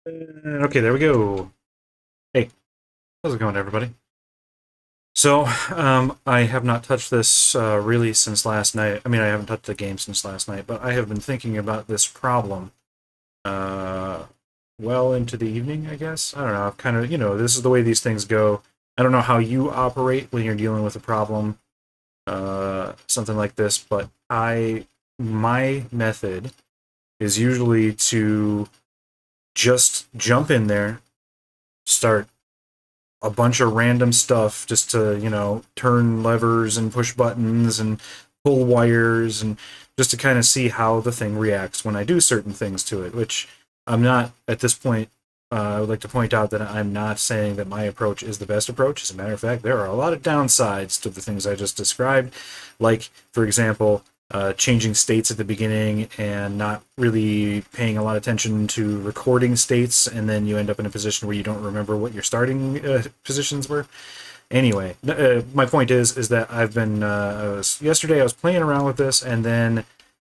Okay, there we go. Hey, how's it going, everybody? So, I have not touched this really since last night. I mean, I haven't touched the game since last night, but I have been thinking about this problem uh, well into the evening, I guess. I don't know. I've kind of, this is the way these things go. I don't know how you operate when you're dealing with a problem, something like this, but my method is usually to just jump in there, start a bunch of random stuff just to, turn levers and push buttons and pull wires and just to kind of see how the thing reacts when I do certain things to it, which I'm not at this point. I would like to point out that I'm not saying that my approach is the best approach. As a matter of fact, there are a lot of downsides to the things I just described. Like, for example, changing states at the beginning and not really paying a lot of attention to recording states, and then you end up in a position where you don't remember what your starting positions were. Anyway, my point is that I've been yesterday I was playing around with this, and then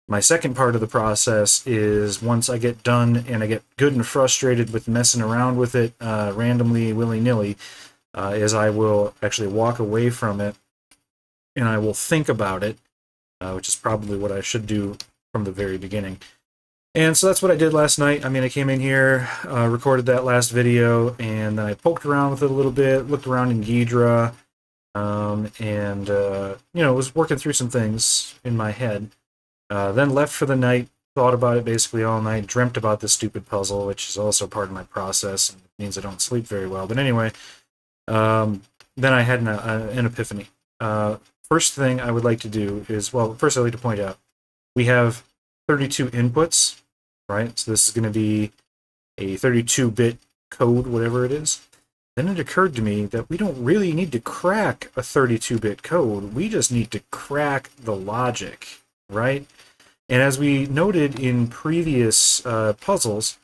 my second part of the process is once I get done and I get good and frustrated with messing around with it randomly, willy nilly, is I will actually walk away from it and I will think about it, which is probably what I should do from the very beginning. And so that's what I did last night. I mean, I came in here, recorded that last video, and then I poked around with it a little bit, looked around in Ghidra, and was working through some things in my head. Then left for the night, thought about it basically all night, dreamt about this stupid puzzle, which is also part of my process, and it means I don't sleep very well. But anyway, um, then I had an epiphany. First thing I would like to do is, well, first I'd like to point out we have 32 inputs, right? So this is going to be a 32-bit code, whatever it is. Then it occurred to me that we don't really need to crack a 32-bit code. We just need to crack the logic, right? And as we noted in previous puzzles,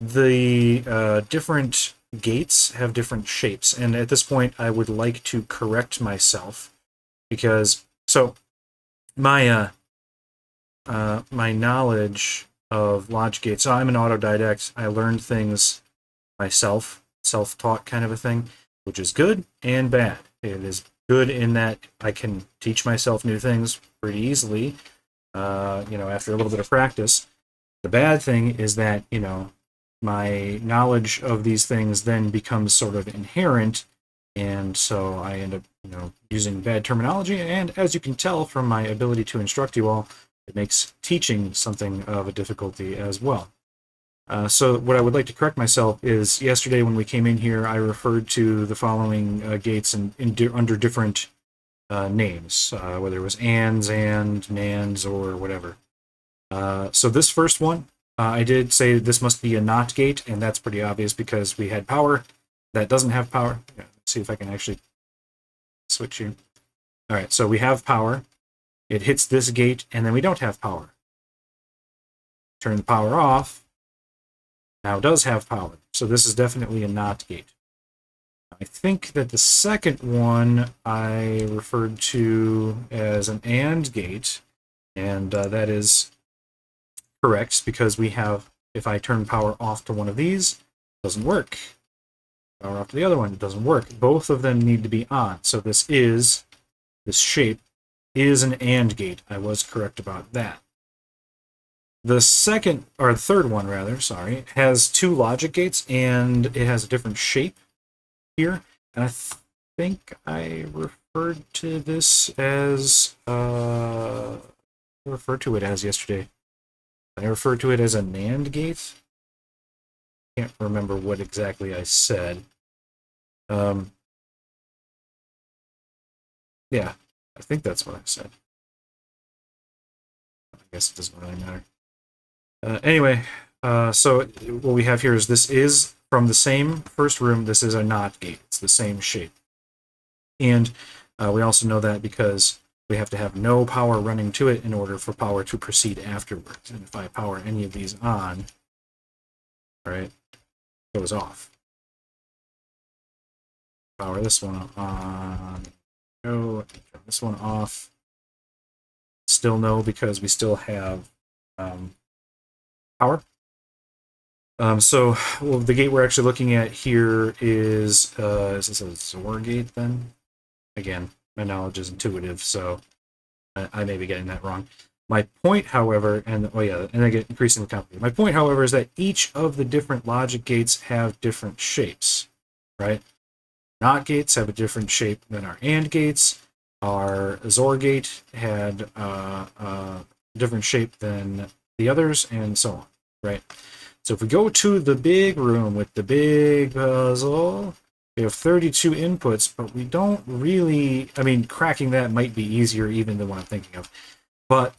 the different gates have different shapes. And at this point, I would like to correct myself because my my knowledge of logic gates. So I'm an autodidact. I learned things myself, self-taught kind of a thing, which is good and bad. It is good in that I can teach myself new things pretty easily, after a little bit of practice. The bad thing is that, my knowledge of these things then becomes sort of inherent, and so I end up, using bad terminology. And as you can tell from my ability to instruct you all, it makes teaching something of a difficulty as well. So what I would like to correct myself is yesterday when we came in here, I referred to the following gates under different names, whether it was ands, and, nands, or whatever. So this first one, I did say this must be a not gate, and that's pretty obvious because we had power. That doesn't have power. Yeah, let's see if I can actually switch here. All right, so we have power. It hits this gate, and then we don't have power. Turn the power off. Now it does have power. So this is definitely a not gate. I think that the second one I referred to as an AND gate, and that is correct because we have, if I turn power off to one of these, it doesn't work. Power off to the other one, it doesn't work. Both of them need to be on. So this shape is an AND gate. I was correct about that. The second, or the third one rather, sorry, has two logic gates and it has a different shape here. And I think I referred to this as, referred to it as yesterday. I referred to it as a NAND gate. Can't remember what exactly I said. Yeah, I think that's what I said. I guess it doesn't really matter. Anyway, so what we have here is this is from the same first room. This is a NOT gate. It's the same shape. And we also know that because we have to have no power running to it in order for power to proceed afterwards. And if I power any of these on, right, it goes off. Power this one on. Go. Turn this one off. Still no, because we still have power. So well, the gate we're actually looking at here is this a XOR gate then? Again, my knowledge is intuitive, so I may be getting that wrong. My point, however, and oh yeah, and I get increasingly complicated. My point, however, is that each of the different logic gates have different shapes, right? NOT gates have a different shape than our AND gates. Our XOR gate had a different shape than the others, and so on, right? So if we go to the big room with the big puzzle, we have 32 inputs, but we don't really, I mean, cracking that might be easier even than what I'm thinking of. But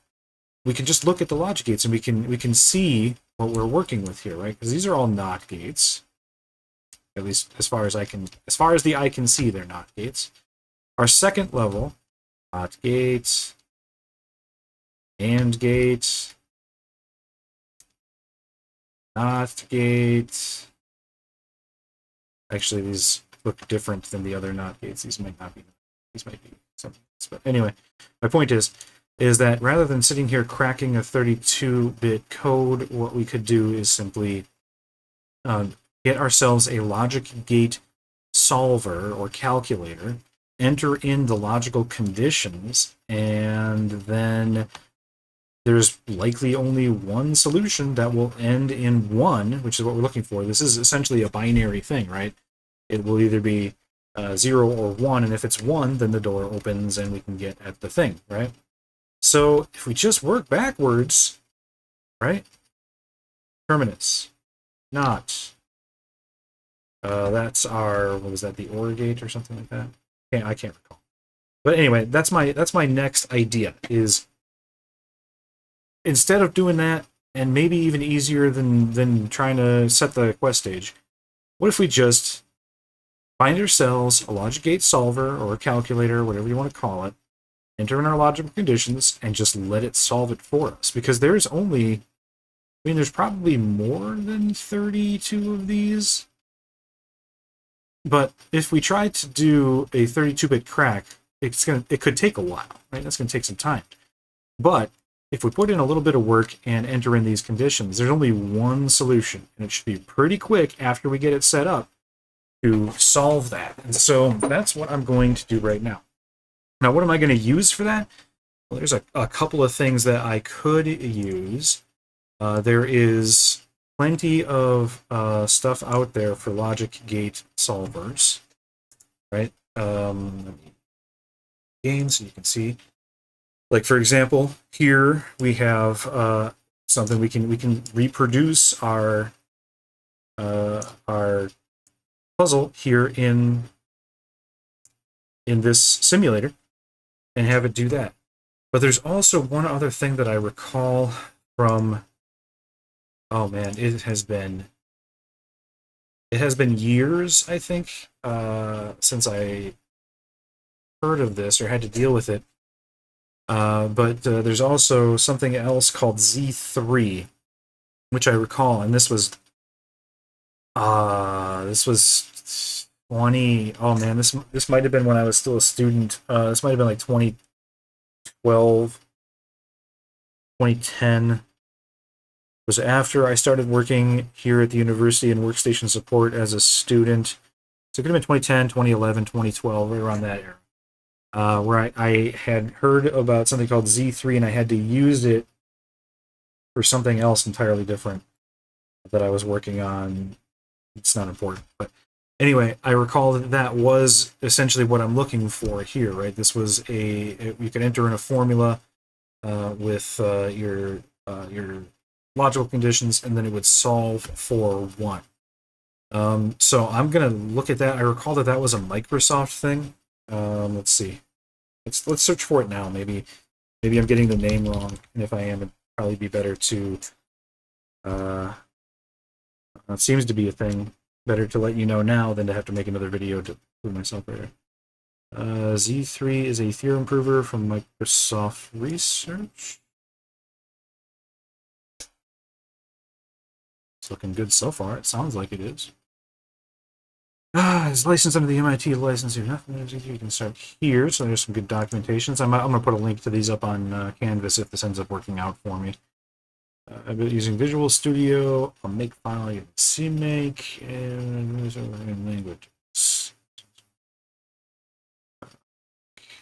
we can just look at the logic gates and we can see what we're working with here, right? Because these are all NOT gates. At least as far as the eye can see, they're NOT gates. Our second level, NOT gates, AND gates, NOT gates. Actually, these look different than the other NOT gates. These might not be. These might be something else. But anyway, my point is that rather than sitting here cracking a 32-bit code, what we could do is simply get ourselves a logic gate solver or calculator, enter in the logical conditions, and then there's likely only one solution that will end in 1, which is what we're looking for. This is essentially a binary thing, right? It will either be 0 or 1, and if it's 1, then the door opens and we can get at the thing, right? So if we just work backwards, right? Terminus, not. That's our, what was that, the OR gate or something like that? I can't recall. But anyway, that's my next idea, is instead of doing that, and maybe even easier than trying to set the quest stage, what if we just find ourselves a logic gate solver or a calculator, whatever you want to call it, enter in our logical conditions, and just let it solve it for us? Because there's only, I mean, there's probably more than 32 of these. But if we try to do a 32-bit crack, it could take a while, right? That's going to take some time. But if we put in a little bit of work and enter in these conditions, there's only one solution, and it should be pretty quick after we get it set up to solve that. And so that's what I'm going to do right now. Now, what am I going to use for that? Well, there's a couple of things that I could use. There is plenty of stuff out there for logic gate solvers, right? Games, so you can see. Like, for example, here we have something we can reproduce our puzzle here in this simulator and have it do that. But there's also one other thing that I recall from, oh man, it has been years, I think, since I heard of this or had to deal with it. But there's also something else called Z3, which I recall, and this was 20. Oh man, this might have been when I was still a student. This might have been like 2012, 2010. It was after I started working here at the university in workstation support as a student. So it could have been 2010, 2011, 2012, right around that era. Where I had heard about something called Z3, and I had to use it for something else entirely different that I was working on. It's not important. But anyway, I recall that was essentially what I'm looking for here, right? This was you could enter in a formula with your logical conditions, and then it would solve for 1. So I'm going to look at that. I recall that was a Microsoft thing. Let's see. Let's search for it now. Maybe I'm getting the name wrong, and if I am, it'd probably be better to. It seems to be a thing. Better to let you know now than to have to make another video to prove myself later. Z3 is a theorem prover from Microsoft Research. It's looking good so far. It sounds like it is. It's licensed under the MIT license. You can start here. So there's some good documentations. I'm going to put a link to these up on Canvas if this ends up working out for me. I've been using Visual Studio. I'll make file you can CMake and languages.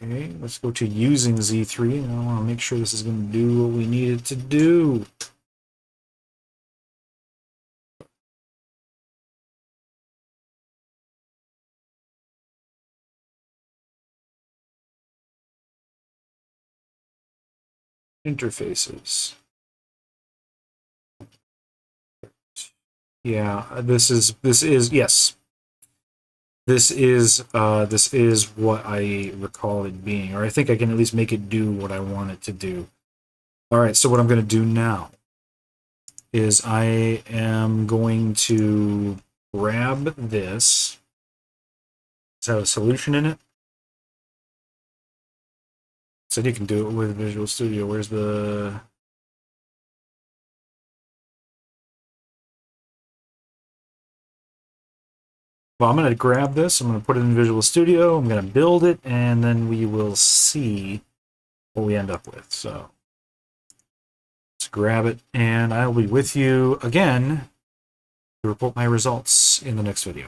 Okay, let's go to using Z3, and I want to make sure this is going to do what we need it to do. Interfaces. Yeah, this is yes. This is what I recall it being, or I think I can at least make it do what I want it to do. All right, so what I'm going to do now is I am going to grab this. Does it have a solution in it? Said you can do it with Visual Studio. Where's the... Well, I'm going to grab this. I'm going to put it in Visual Studio. I'm going to build it, and then we will see what we end up with. So let's grab it, and I'll be with you again to report my results in the next video.